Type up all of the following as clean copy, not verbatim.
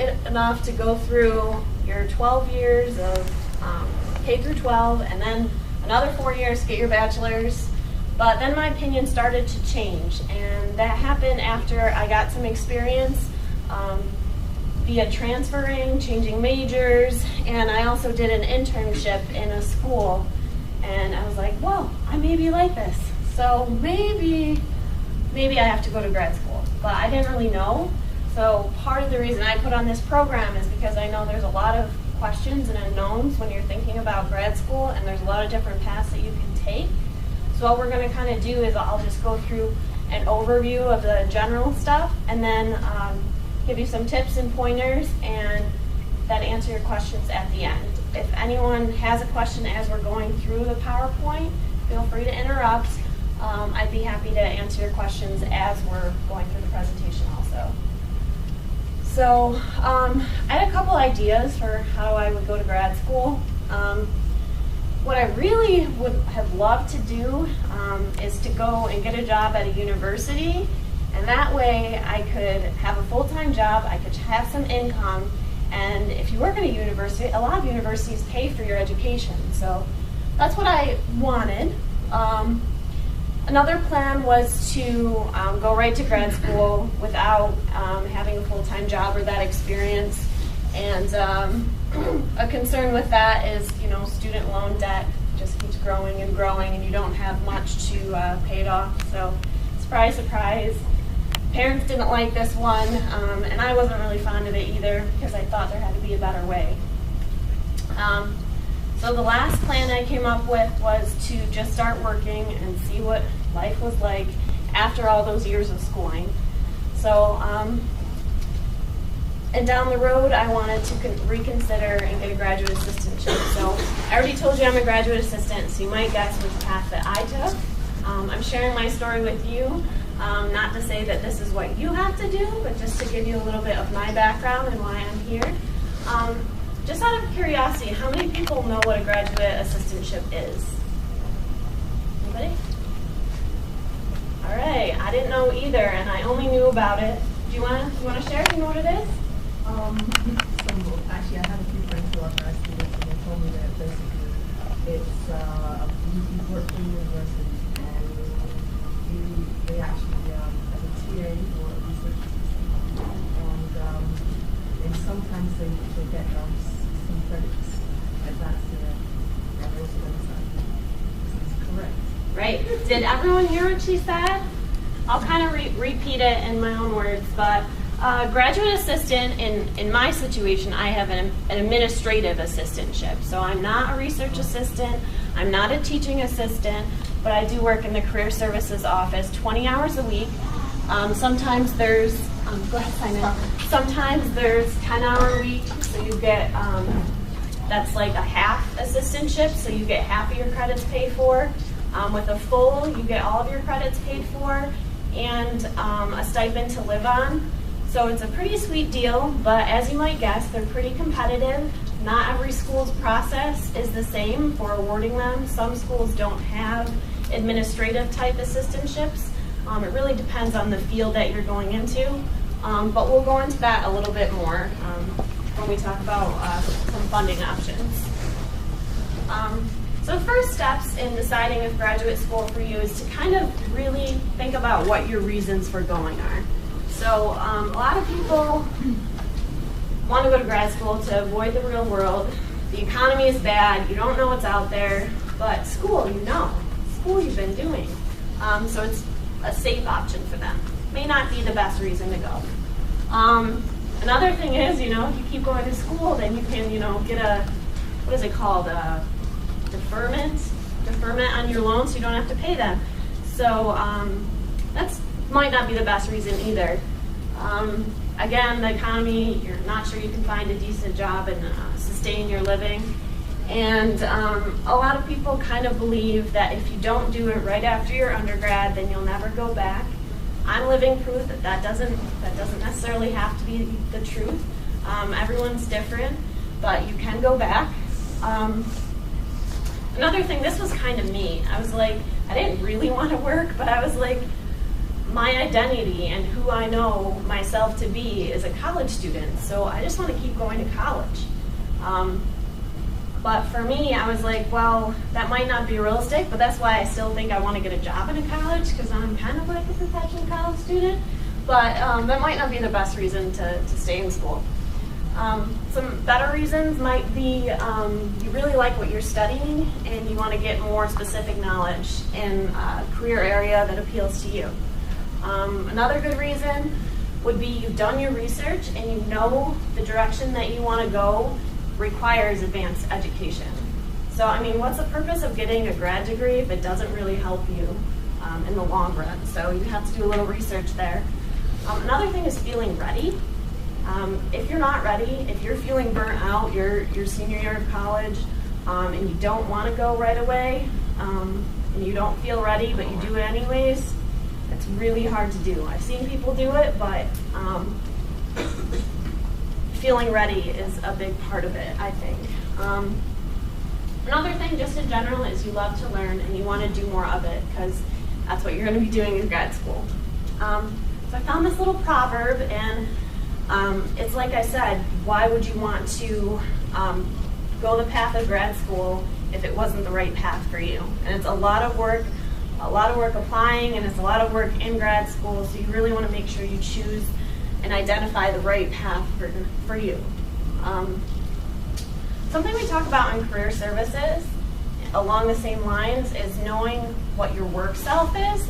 fortunate enough to go through your 12 years of K through 12, and then another 4 years to get your bachelor's. But then my opinion started to change, and that happened after I got some experience via transferring, changing majors, and I also did an internship in a school. And I was like, whoa, I maybe like this. So maybe I have to go to grad school. But I didn't really know. So part of the reason I put on this program is because I know there's a lot of questions and unknowns when you're thinking about grad school, and there's a lot of different paths that you can take. So what we're going to kind of do is I'll just go through an overview of the general stuff, and then give you some tips and pointers, and then answer your questions at the end. If anyone has a question as we're going through the PowerPoint, feel free to interrupt. I'd be happy to answer your questions as we're going through the presentation also. So I had a couple ideas for how I would go to grad school. What I really would have loved to do is to go and get a job at a university, and that way I could have a full-time job, I could have some income, and if you work at a university, a lot of universities pay for your education, so that's what I wanted. Another plan was to go right to grad school without having a full-time job or that experience. And a concern with that is, student loan debt just keeps growing and growing, and you don't have much to pay it off. So, surprise, surprise. Parents didn't like this one, and I wasn't really fond of it either because I thought there had to be a better way. So the last plan I came up with was to just start working and see what life was like after all those years of schooling. So, and down the road, I wanted to reconsider and get a graduate assistantship. So I already told you I'm a graduate assistant, so you might guess which path that I took. I'm sharing my story with you, not to say that this is what you have to do, but just to give you a little bit of my background and why I'm here. Just out of curiosity, how many people know what a graduate assistantship is? Anybody? All right, I didn't know either, and I only knew about it. Do you want to share? Do you know what it is? Actually, I have a few friends who are grad students, and they told me that basically it's you work for the university, and they actually as a TA or a research assistant, and sometimes they get some credits advanced to their website. This is correct. Right. Did everyone hear what she said? I'll kind of repeat it in my own words, but graduate assistant, in my situation, I have an administrative assistantship. So I'm not a research assistant, I'm not a teaching assistant, but I do work in the career services office 20 hours a week. Sometimes there's, go ahead, Simon. Sometimes there's 10-hour week, so you get, that's like a half assistantship, so you get half of your credits paid for. With a full, you get all of your credits paid for, and a stipend to live on. So it's a pretty sweet deal, but as you might guess, they're pretty competitive. Not every school's process is the same for awarding them. Some schools don't have administrative type assistantships. It really depends on the field that you're going into, but we'll go into that a little bit more when we talk about some funding options. So the first steps in deciding if graduate school for you is to kind of really think about what your reasons for going are. So a lot of people want to go to grad school to avoid the real world. The economy is bad, you don't know what's out there, but school, you know. School you've been doing. So it's a safe option for them. May not be the best reason to go. Another thing is, if you keep going to school, then you can, get a, what is it called, deferment on your loan, so you don't have to pay them. So that's might not be the best reason either. Again, the economy, you're not sure you can find a decent job and sustain your living. And a lot of people kind of believe that if you don't do it right after your undergrad, then you'll never go back. I'm living proof that doesn't necessarily have to be the truth. Everyone's different, but you can go back. Another thing, this was kind of me. I was like, I didn't really want to work, but I was like, my identity and who I know myself to be is a college student. So I just want to keep going to college. But for me, I was like, well, that might not be realistic, but that's why I still think I want to get a job in a college, because I'm kind of like a perpetual college student. But that might not be the best reason to stay in school. Some better reasons might be you really like what you're studying and you want to get more specific knowledge in a career area that appeals to you. Another good reason would be you've done your research and you know the direction that you want to go requires advanced education. So, I mean, what's the purpose of getting a grad degree if it doesn't really help you in the long run? So you have to do a little research there. Another thing is feeling ready. If you're not ready, if you're feeling burnt out, your senior year of college, and you don't want to go right away, and you don't feel ready, but you do it anyways, it's really hard to do. I've seen people do it, but feeling ready is a big part of it, I think. Another thing, just in general, is you love to learn and you want to do more of it, because that's what you're going to be doing in grad school. So I found this little proverb, and it's like I said, why would you want to go the path of grad school if it wasn't the right path for you? And it's a lot of work applying, and it's a lot of work in grad school, so you really want to make sure you choose and identify the right path for you. Something we talk about in career services along the same lines is knowing what your work self is.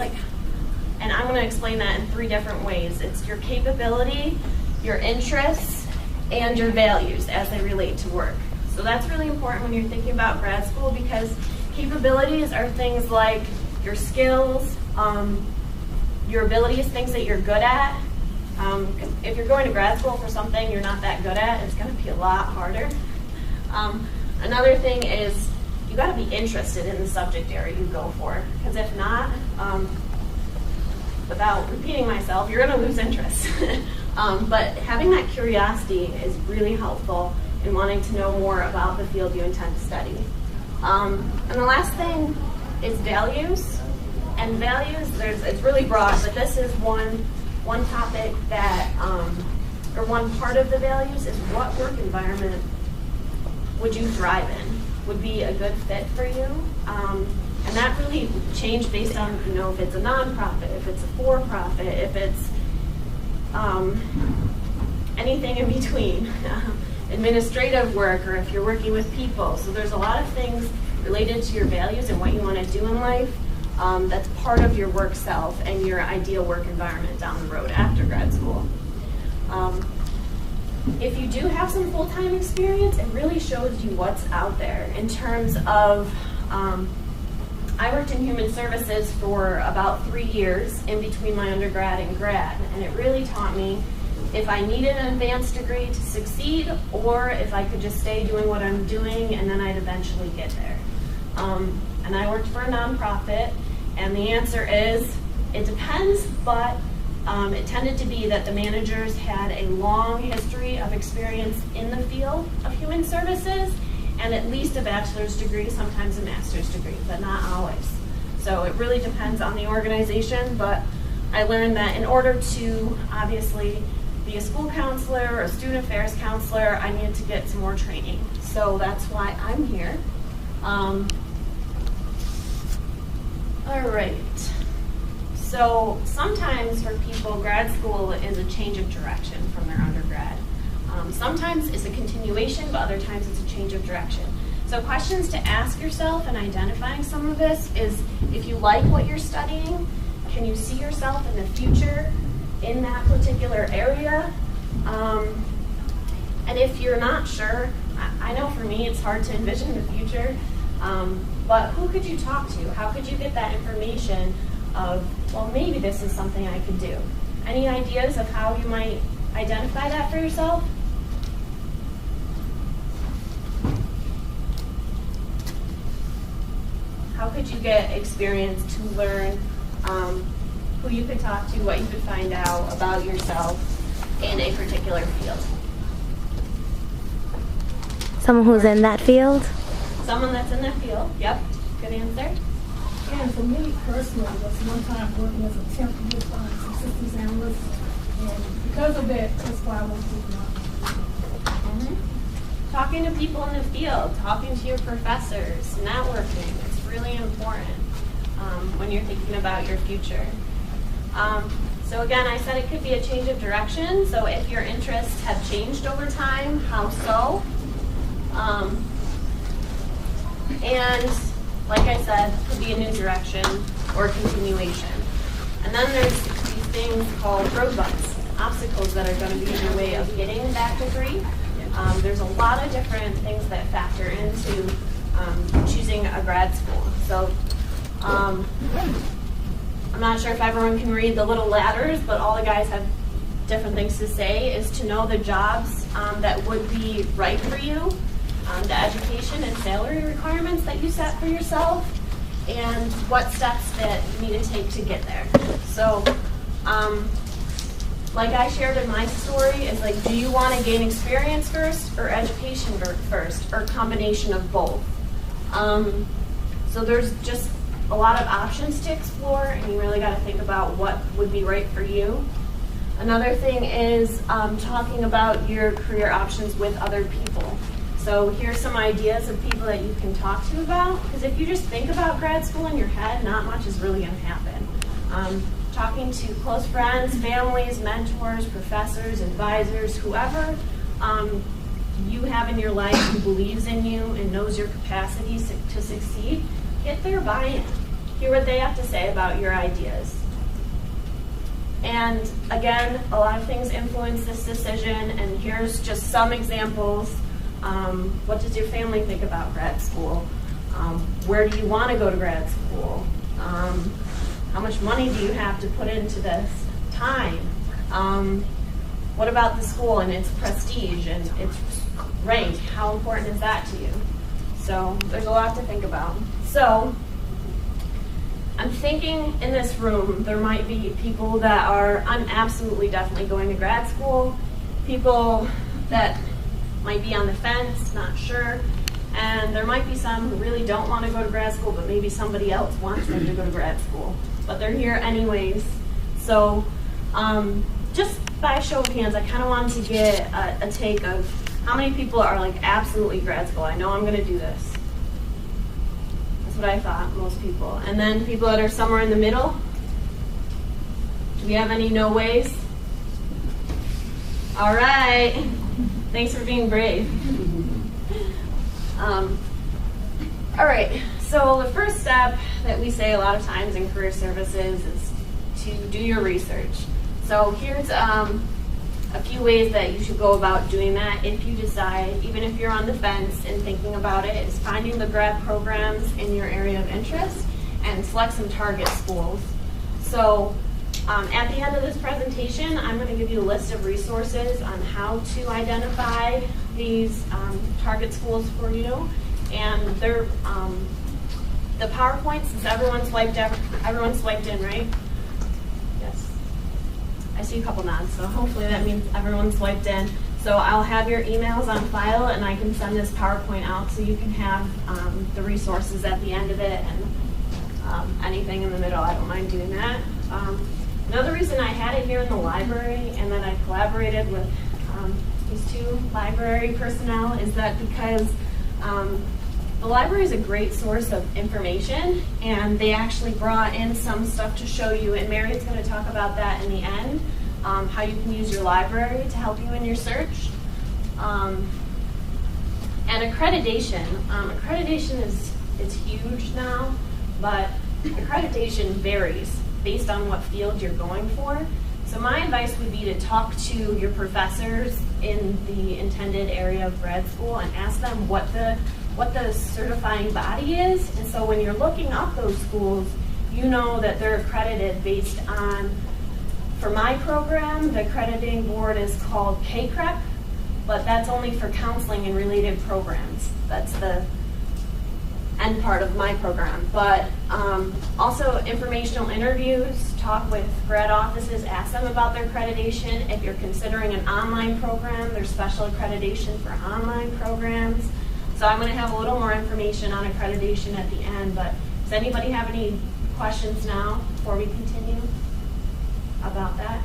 And I'm going to explain that in 3 different ways. It's your capability, your interests, and your values as they relate to work. So that's really important when you're thinking about grad school, because capabilities are things like your skills, your abilities, things that you're good at. If you're going to grad school for something you're not that good at, it's going to be a lot harder. Another thing is you got to be interested in the subject area you go for, because if not, without repeating myself, you're going to lose interest. But having that curiosity is really helpful in wanting to know more about the field you intend to study. And the last thing is values. And values, it's really broad, but this is one topic that, or one part of the values is what work environment would you thrive in, would be a good fit for you. And that really changed based on, if it's a nonprofit, if it's a for-profit, if it's anything in between, administrative work, or if you're working with people. So there's a lot of things related to your values and what you want to do in life that's part of your work self and your ideal work environment down the road after grad school. If you do have some full-time experience, it really shows you what's out there in terms of, I worked in human services for about 3 years in between my undergrad and grad, and it really taught me if I needed an advanced degree to succeed, or if I could just stay doing what I'm doing and then I'd eventually get there. And I worked for a nonprofit, and the answer is, it depends, but it tended to be that the managers had a long history of experience in the field of human services, and at least a bachelor's degree, sometimes a master's degree, but not always. So it really depends on the organization, but I learned that in order to obviously be a school counselor or a student affairs counselor, I needed to get some more training. So that's why I'm here. All right. So sometimes for people, grad school is a change of direction from their undergrad. Sometimes it's a continuation, but other times it's a change of direction. So questions to ask yourself in identifying some of this is, if you like what you're studying, can you see yourself in the future in that particular area? And if you're not sure, I know for me it's hard to envision the future, but who could you talk to? How could you get that information of, well, maybe this is something I could do? Any ideas of how you might identify that for yourself? How could you get experience to learn who you could talk to, what you could find out about yourself in a particular field? Someone who's in that field? Someone that's in that field, yep, good answer. And for me personally, it was one time working as a temp with some systems analyst, and because of that, that's why I was doing that. Talking to people in the field, talking to your professors, networking, it's really important when you're thinking about your future. So again, I said it could be a change of direction, so if your interests have changed over time, how so? And like I said, it could be a new direction or continuation. And then there's these things called roadblocks, obstacles that are going to be in your way of getting that degree. There's a lot of different things that factor into choosing a grad school. So I'm not sure if everyone can read the little ladders, but all the guys have different things to say, is to know the jobs that would be right for you, the education and salary requirements that you set for yourself, and what steps that you need to take to get there. So like I shared in my story, is like, do you want to gain experience first or education first, or a combination of both? So there's just a lot of options to explore, and you really got to think about what would be right for you. Another thing is talking about your career options with other people. So here's some ideas of people that you can talk to about, because if you just think about grad school in your head, not much is really going to happen. Talking to close friends, families, mentors, professors, advisors, whoever you have in your life who believes in you and knows your capacity to succeed, get their buy-in. Hear what they have to say about your ideas. And again, a lot of things influence this decision, and here's just some examples. What does your family think about grad school? Where do you want to go to grad school? How much money do you have to put into this? Time. What about the school and its prestige and its rank? How important is that to you? So there's a lot to think about. So I'm thinking in this room there might be people that are, I'm absolutely definitely going to grad school, people that might be on the fence, not sure, and there might be some who really don't want to go to grad school, but maybe somebody else wants them to go to grad school, but they're here anyways. So just by a show of hands, I kind of wanted to get a take of how many people are like absolutely grad school. I know I'm going to do this. That's what I thought, most people. And then people that are somewhere in the middle. Do we have any no ways? All right. Thanks for being brave. All right, so the first step that we say a lot of times in career services is to do your research. So here's a few ways that you should go about doing that if you decide, even if you're on the fence and thinking about it, is finding the grad programs in your area of interest and select some target schools. So at the end of this presentation, I'm going to give you a list of resources on how to identify these target schools for you. And they're, the PowerPoint, since everyone's swiped in, right? Yes. I see a couple nods, so hopefully that means everyone's swiped in. So I'll have your emails on file, and I can send this PowerPoint out so you can have the resources at the end of it, and anything in the middle, I don't mind doing that. Another reason I had it here in the library and that I collaborated with these two library personnel is that because the library is a great source of information, and they actually brought in some stuff to show you, and Mary's going to talk about that in the end, how you can use your library to help you in your search. And accreditation. Accreditation is huge now, but accreditation varies based on what field you're going for. So my advice would be to talk to your professors in the intended area of grad school and ask them what the certifying body is. And so when you're looking up those schools, you know that they're accredited based on, for my program, the accrediting board is called KCREP, but that's only for counseling and related programs. That's the end part of my program. But also informational interviews, talk with grad offices, ask them about their accreditation. If you're considering an online program, there's special accreditation for online programs. So I'm going to have a little more information on accreditation at the end, but Does anybody have any questions now before we continue about that?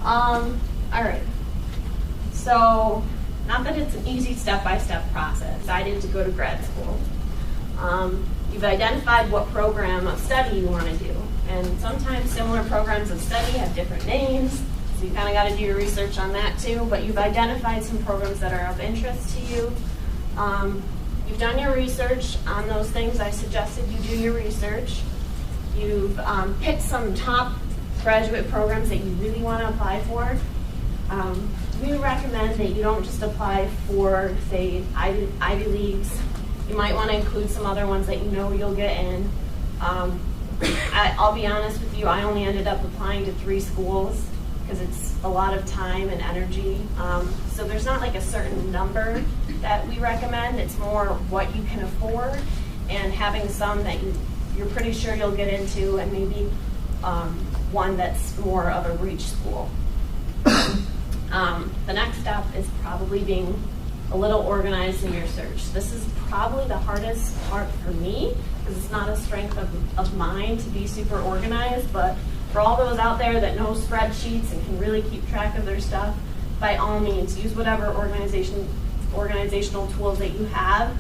All right. So, not that it's an easy step-by-step process. I didn't go to grad school. You've identified what program of study you want to do. And sometimes similar programs of study have different names, so you kind of got to do your research on that too. But you've identified some programs that are of interest to you. You've done your research on those things. I suggested you do your research. You've picked some top graduate programs that you really want to apply for. We recommend that you don't just apply for, say, Ivy Leagues. You might want to include some other ones that you know you'll get in. I'll be honest with you, I only ended up applying to 3 schools because it's a lot of time and energy. So there's not like a certain number that we recommend. It's more what you can afford and having some that you're pretty sure you'll get into, and maybe one that's more of a reach school. The next step is probably being a little organized in your search. This is probably the hardest part for me because it's not a strength of mine to be super organized, but for all those out there that know spreadsheets and can really keep track of their stuff, by all means, use whatever organizational tools that you have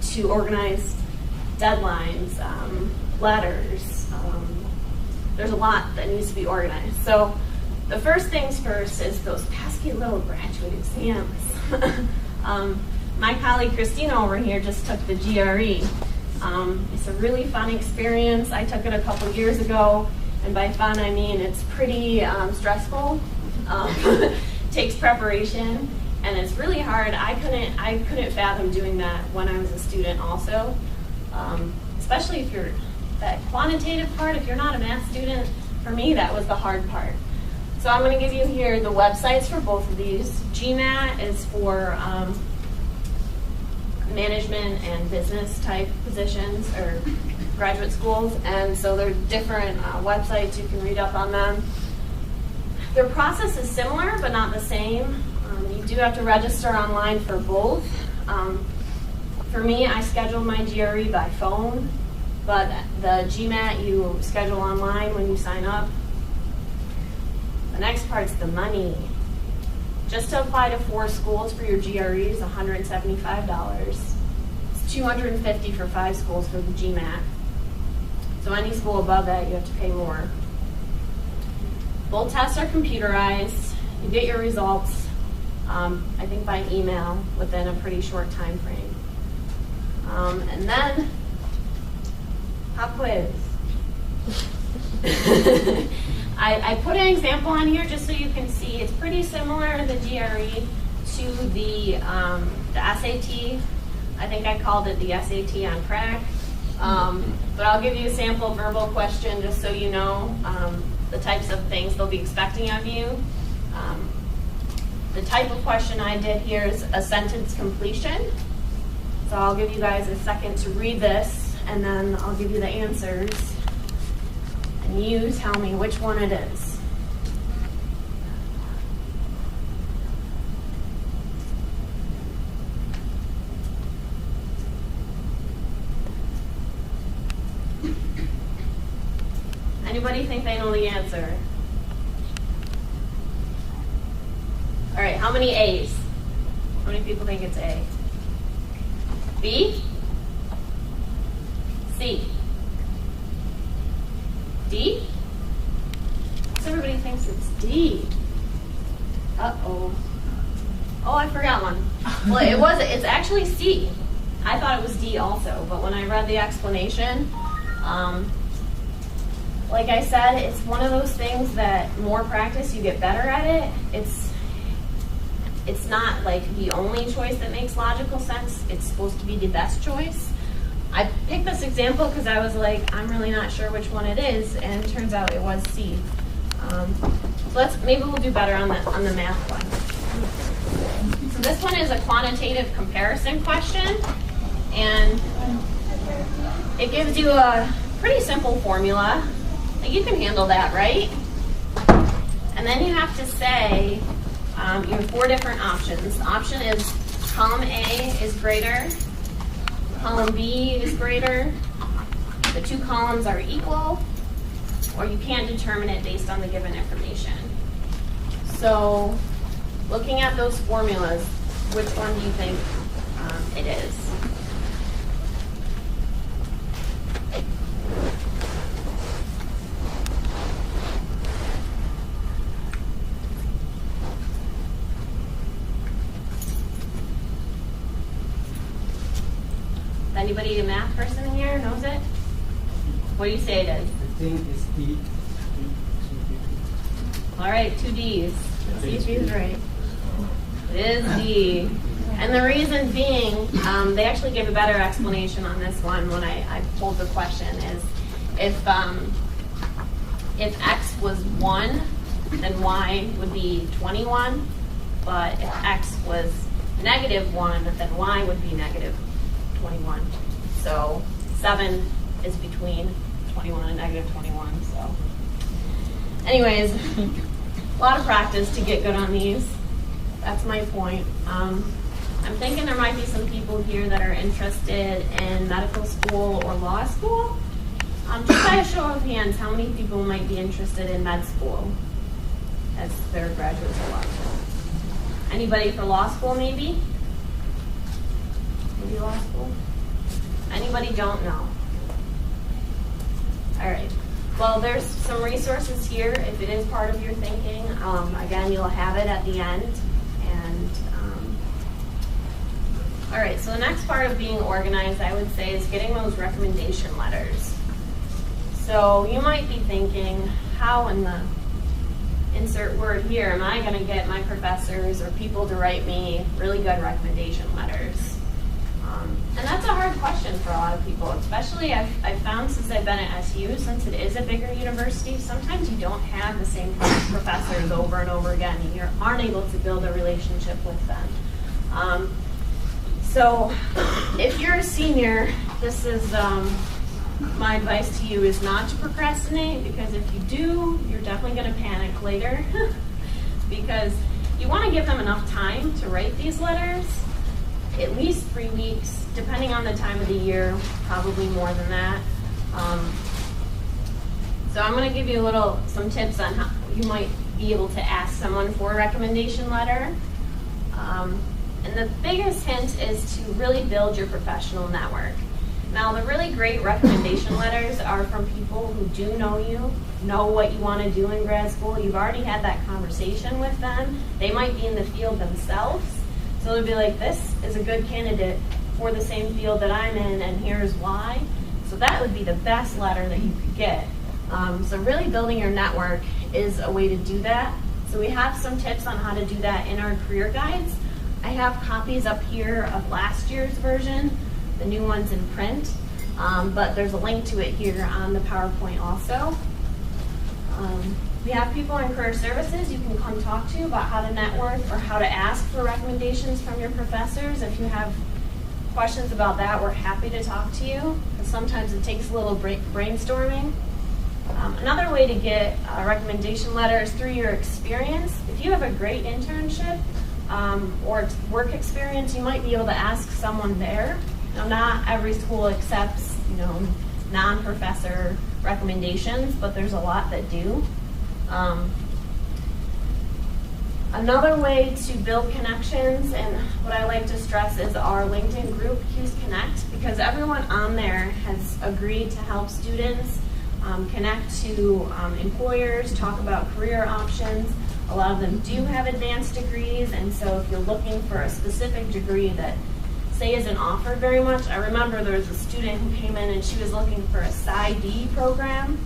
to organize deadlines, letters. There's a lot that needs to be organized. So the first things first is those pesky little graduate exams. My colleague Christina over here just took the GRE. It's a really fun experience. I took it a couple years ago, and by fun I mean it's pretty stressful. Takes preparation, and it's really hard. I couldn't fathom doing that when I was a student also, especially if you're that quantitative part. If you're not a math student, for me that was the hard part. So I'm going to give you here the websites for both of these. GMAT is for management and business type positions or graduate schools, and so there are different websites. You can read up on them. Their process is similar but not the same. You do have to register online for both. For me, I scheduled my GRE by phone, but the GMAT you schedule online when you sign up. The next part's the money. Just to apply to 4 schools for your GRE is $175. It's $250 for 5 schools for the GMAT. So any school above that, you have to pay more. Both tests are computerized. You get your results, I think by email within a pretty short time frame. And then, pop quiz. I put an example on here just so you can see. It's pretty similar, the GRE, to the SAT. I think I called it the SAT on crack. But I'll give you a sample verbal question just so you know the types of things they'll be expecting of you. The type of question I did here is a sentence completion. So I'll give you guys a second to read this, and then I'll give you the answers. And you tell me which one it is. Anybody think they know the answer? All right, how many A's? How many people think it's A? B? C? D? So everybody thinks it's D. Uh-oh. Oh, I forgot one. Well, it's actually C. I thought it was D also, but when I read the explanation, like I said, it's one of those things that more practice, you get better at it. It's not like the only choice that makes logical sense. It's supposed to be the best choice. I picked this example because I was like, I'm really not sure which one it is, and it turns out it was C. So maybe we'll do better on the math one. So this one is a quantitative comparison question, and it gives you a pretty simple formula. You can handle that, right? And then you have to say, you have 4 different options. The option is column A is greater column B is greater, the two columns are equal, or you can't determine it based on the given information. So looking at those formulas, which one do you think it is? Anybody a math person here knows it? What do you say it is? I think it's D. All right, two D's. Let's see if he's right. It is D. And the reason being, they actually gave a better explanation on this one when I pulled the question, is if X was 1, then Y would be 21. But if X was -1, then Y would be -21. So 7 is between 21 and -21. So anyways, a lot of practice to get good on these. That's my point. I'm thinking there might be some people here that are interested in medical school or law school. Just by a show of hands, how many people might be interested in med school as their graduate selection? Anybody for law school, maybe? Maybe law school? Anybody don't know? All right. Well, there's some resources here if it is part of your thinking. Again, you'll have it at the end. And all right, so the next part of being organized, I would say, is getting those recommendation letters. So you might be thinking, how in the insert word here am I going to get my professors or people to write me really good recommendation letters? And that's a hard question for a lot of people, especially I've found since I've been at SU, since it is a bigger university, sometimes you don't have the same professors over and over again. You aren't able to build a relationship with them. So if you're a senior, this is my advice to you is not to procrastinate, because if you do, you're definitely going to panic later because you want to give them enough time to write these letters, at least 3 weeks, depending on the time of the year, probably more than that. So I'm going to give you some tips on how you might be able to ask someone for a recommendation letter. And the biggest hint is to really build your professional network. Now, the really great recommendation letters are from people who do know you, know what you want to do in grad school. You've already had that conversation with them. They might be in the field themselves. So they'll be like, this is a good candidate for the same field that I'm in, and here's why. So that would be the best letter that you could get. So really building your network is a way to do that. So we have some tips on how to do that in our career guides. I have copies up here of last year's version, the new one's in print, but there's a link to it here on the PowerPoint also. We have people in career services you can come talk to about how to network or how to ask for recommendations from your professors. If you have questions about that, we're happy to talk to you, because sometimes it takes a little brainstorming. Another way to get a recommendation letter is through your experience. If you have a great internship or work experience, you might be able to ask someone there. Now, not every school accepts, non-professor recommendations, but there's a lot that do. Another way to build connections, and what I like to stress, is our LinkedIn group, Q's Connect, because everyone on there has agreed to help students connect to employers, talk about career options. A lot of them do have advanced degrees, and so if you're looking for a specific degree that, say, isn't offered very much, I remember there was a student who came in and she was looking for a PsyD program.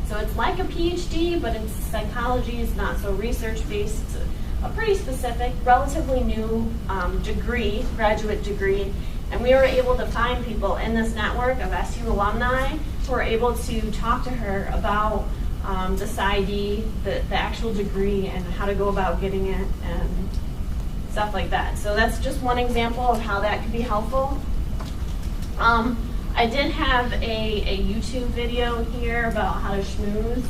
So it's like a PhD, but it's psychology, it's not so research-based. It's a pretty specific, relatively new degree, graduate degree, and we were able to find people in this network of SU alumni who were able to talk to her about the PsyD, the actual degree, and how to go about getting it, and stuff like that. So that's just one example of how that could be helpful. I did have a YouTube video here about how to schmooze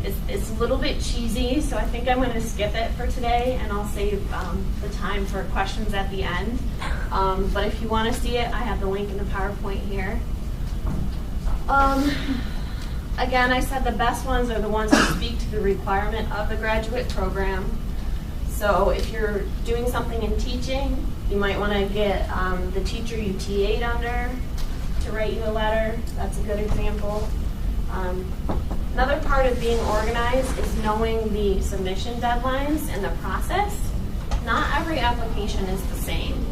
It's a little bit cheesy, so I think I'm going to skip it for today, and I'll save the time for questions at the end. But if you want to see it, I have the link in the PowerPoint here. Again, I said the best ones are the ones that speak to the requirement of the graduate program. So if you're doing something in teaching, you might want to get the teacher you TA'd under to write you a letter. That's a good example. Another part of being organized is knowing the submission deadlines and the process. Not every application is the same.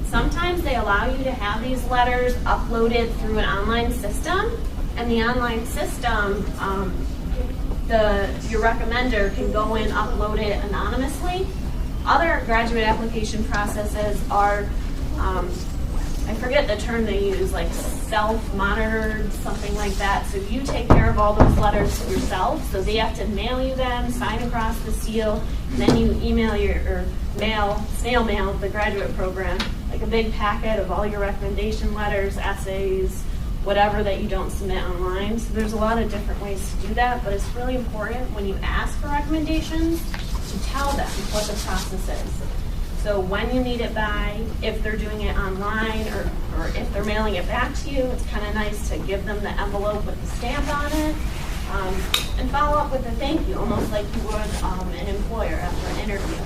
Sometimes they allow you to have these letters uploaded through an online system, and the online system, your recommender can go in, upload it anonymously. Other graduate application processes are, I forget the term they use, like self-monitored, something like that. So you take care of all those letters yourself. So they have to mail you them, sign across the seal, and then you email snail mail the graduate program, like a big packet of all your recommendation letters, essays, whatever that you don't submit online. So there's a lot of different ways to do that, but it's really important when you ask for recommendations to tell them what the process is. So when you need it by, if they're doing it online, or if they're mailing it back to you, it's kind of nice to give them the envelope with the stamp on it, and follow up with a thank you, almost like you would an employer after an interview.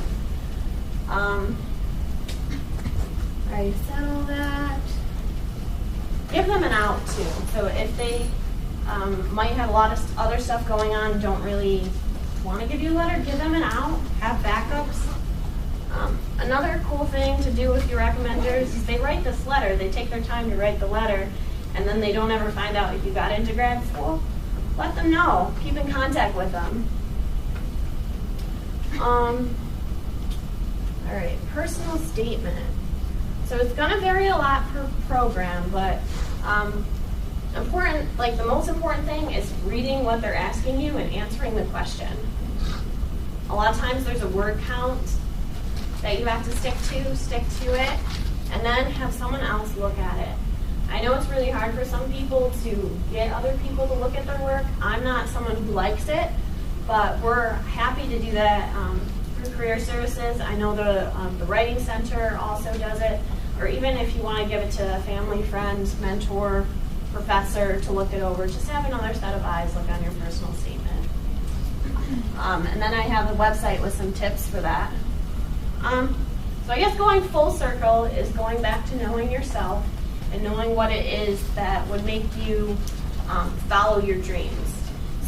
I settle that. Give them an out too. So if they might have a lot of other stuff going on and don't really want to give you a letter, give them an out, have backups. Another cool thing to do with your recommenders is they write this letter, they take their time to write the letter, and then they don't ever find out if you got into grad school. Let them know, keep in contact with them. All right, personal statement. So it's going to vary a lot per program, but the most important thing is reading what they're asking you and answering the question. A lot of times there's a word count that you have to stick to it, and then have someone else look at it. I know it's really hard for some people to get other people to look at their work. I'm not someone who likes it, but we're happy to do that through Career Services. I know the Writing Center also does it, or even if you want to give it to a family, friend, mentor, professor to look it over, just have another set of eyes look on your personal statement. And then I have a website with some tips for that. So I guess going full circle is going back to knowing yourself and knowing what it is that would make you follow your dreams.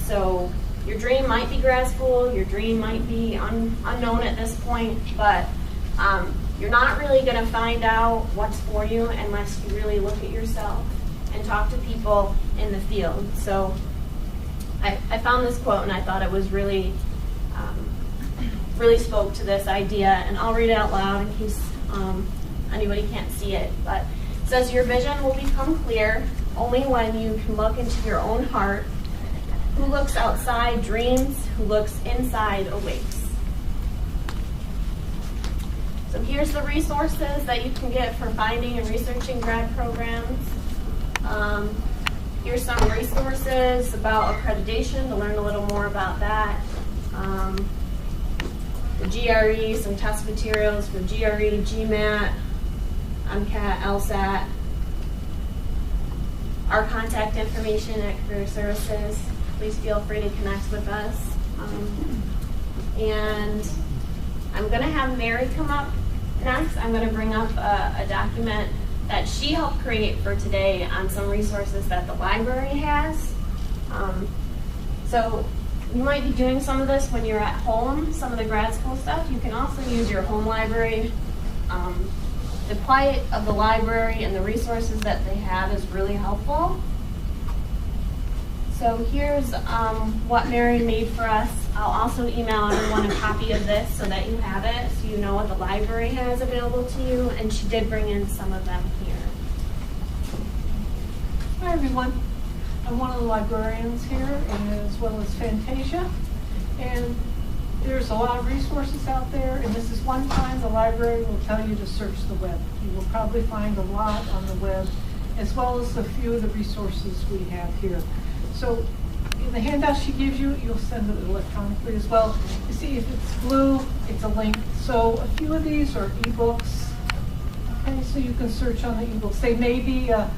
So your dream might be grad school, your dream might be unknown at this point, but you're not really going to find out what's for you unless you really look at yourself and talk to people in the field. So I found this quote and I thought it was really spoke to this idea, and I'll read it out loud in case anybody can't see it. But it says, your vision will become clear only when you can look into your own heart. Who looks outside dreams, who looks inside awakes. So here's the resources that you can get for finding and researching grad programs. Here's some resources about accreditation to learn a little more about that. The GRE, some test materials for GRE, GMAT, MCAT, LSAT. Our contact information at Career Services. Please feel free to connect with us. And I'm going to have Mary come up next. I'm going to bring up a document that she helped create for today on some resources that the library has. So you might be doing some of this when you're at home, some of the grad school stuff. You can also use your home library. The quiet of the library and the resources that they have is really helpful. So here's what Mary made for us. I'll also email everyone a copy of this so that you have it, so you know what the library has available to you, and she did bring in some of them here. Hi everyone, I'm one of the librarians here, as well as Fantasia, and there's a lot of resources out there, and this is one time the library will tell you to search the web. You will probably find a lot on the web, as well as a few of the resources we have here. So in the handout she gives you, you'll send it electronically as well. You see, if it's blue, it's a link. So a few of these are ebooks. Okay, so you can search on the ebooks. They may be a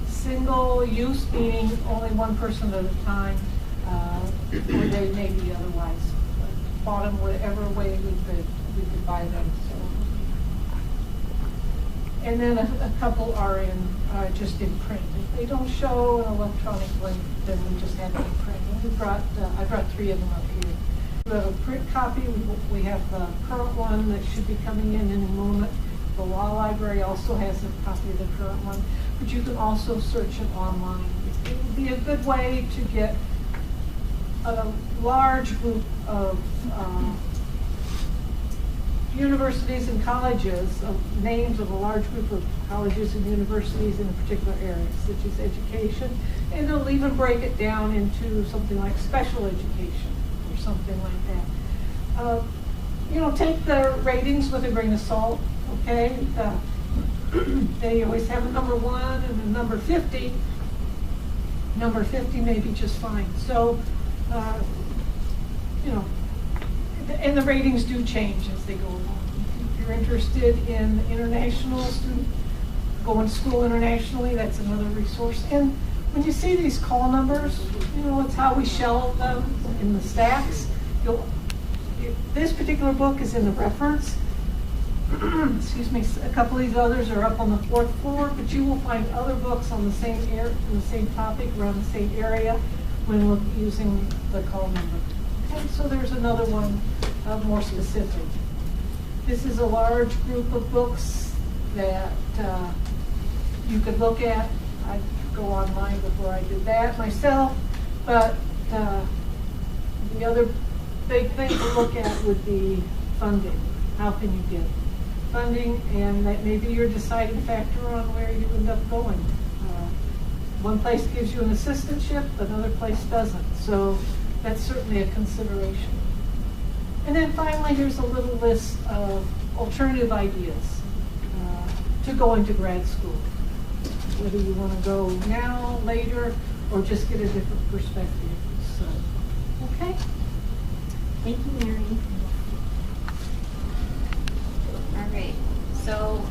single use, meaning only one person at a time, or they may be otherwise bought them whatever way we could buy them. So. And then a couple are in just in print. If they don't show an electronic link, then we just have it in print. And I brought 3 of them up here. We have a print copy. We have the current one that should be coming in a moment. The law library also has a copy of the current one, but you can also search it online. It would be a good way to get a large group of universities and colleges, names of a large group of colleges and universities in a particular area, such as education, and it'll even break it down into something like special education or something like that. Take the ratings with a grain of salt, okay? They always have a number 1 and a number 50. Number 50 may be just fine. So, and the ratings do change as they go along. If you're interested in international student, going to school internationally, that's another resource. And when you see these call numbers, it's how we shelve them in the stacks. This particular book is in the reference. Excuse me. A couple of these others are up on the 4th floor, but you will find other books on the same topic around the same area when using the call number. Okay, so there's another one more specific. This is a large group of books that you could look at. I go online before I did that myself, but the other big thing to look at would be funding. How can you get funding? And that may be your deciding factor on where you end up going. One place gives you an assistantship, another place doesn't. So that's certainly a consideration. And then finally, here's a little list of alternative ideas to go into grad school. Whether you want to go now, later, or just get a different perspective. So, okay. Thank you, Mary. All right. So,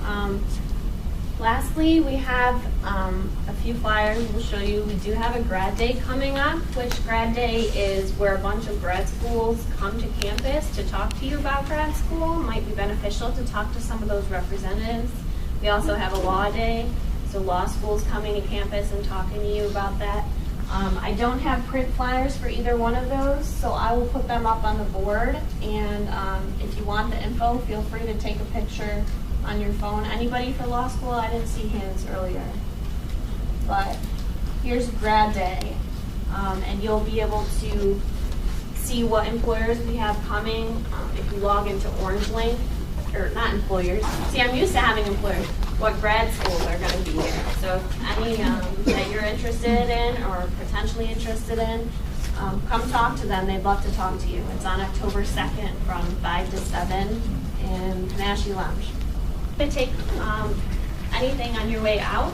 lastly, we have a few flyers we'll show you. We do have a grad day coming up, which grad day is where a bunch of grad schools come to campus to talk to you about grad school. It might be beneficial to talk to some of those representatives. We also have a law day, so law schools coming to campus and talking to you about that. I don't have print flyers for either one of those, so I will put them up on the board. And if you want the info, feel free to take a picture on your phone. Anybody for law school? I didn't see hands earlier. But here's grad day. And you'll be able to see what employers we have coming if you log into OrangeLink, or not employers. See, I'm used to having employers. What grad schools are going to be here. So if any that you're interested in or potentially interested in, come talk to them. They'd love to talk to you. It's on October 2nd from 5 to 7 in Canashie Lounge. To take anything on your way out.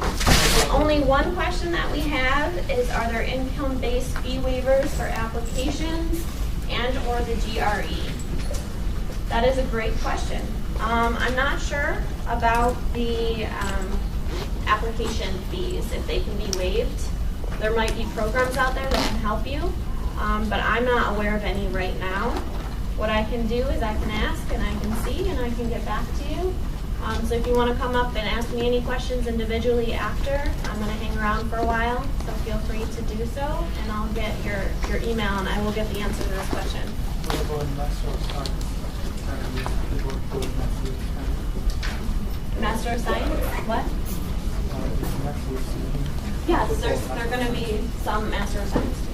Only one question that we have is, are there income-based fee waivers for applications and or the GRE? That is a great question. I'm not sure about the application fees, if they can be waived. There might be programs out there that can help you, but I'm not aware of any right now. What I can do is I can ask and I can see and I can get back to you. So if you want to come up and ask me any questions individually after, I'm going to hang around for a while, so feel free to do so, and I'll get your email and I will get the answer to this question. What about Master of Science? Master of Science? What? Yes, there's going to be some Master of Science